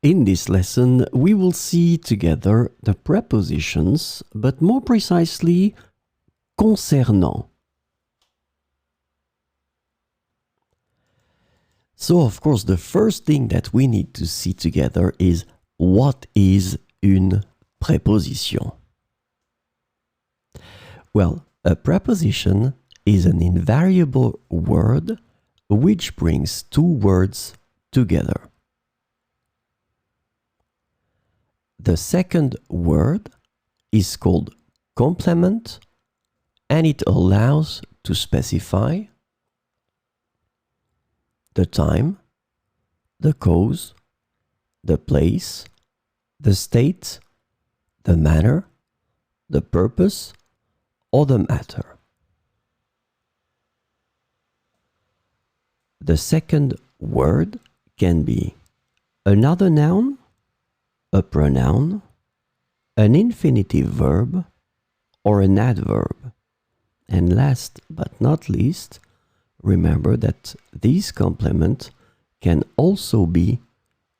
In this lesson, we will see together the prepositions, but more precisely, concernant. So, of course, the first thing that we need to see together is what is une préposition? Well, a preposition is an invariable word which brings two words together. The second word is called complement, and it allows to specify the time, the cause, the place, the state, the manner, the purpose, or the matter. The second word can be another noun, a pronoun, an infinitive verb, or an adverb. And last but not least, remember that this complement can also be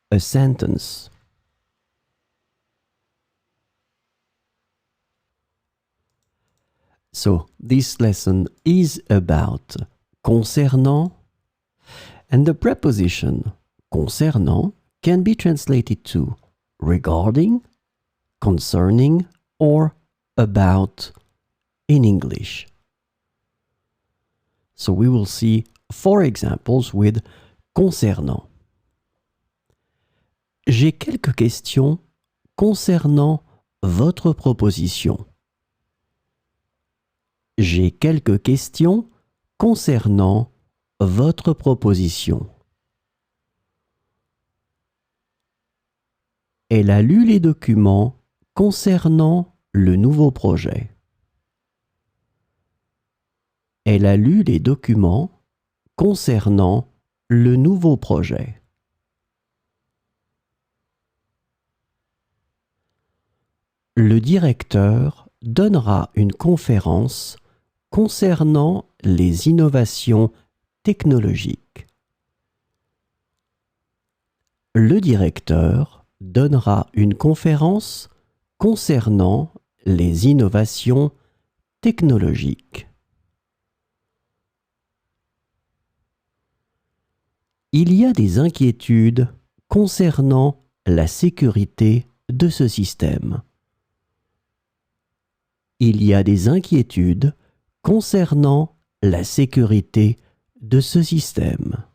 a sentence. So this lesson is about concernant, and the preposition concernant can be translated to regarding, concerning, or about in English. So we will see 4 examples with concernant. J'ai quelques questions concernant votre proposition. J'ai quelques questions concernant votre proposition. Elle a lu les documents concernant le nouveau projet. Elle a lu les documents concernant le nouveau projet. Le directeur donnera une conférence concernant les innovations technologiques. Le directeur donnera une conférence concernant les innovations technologiques. Il y a des inquiétudes concernant la sécurité de ce système. Il y a des inquiétudes concernant la sécurité de ce système.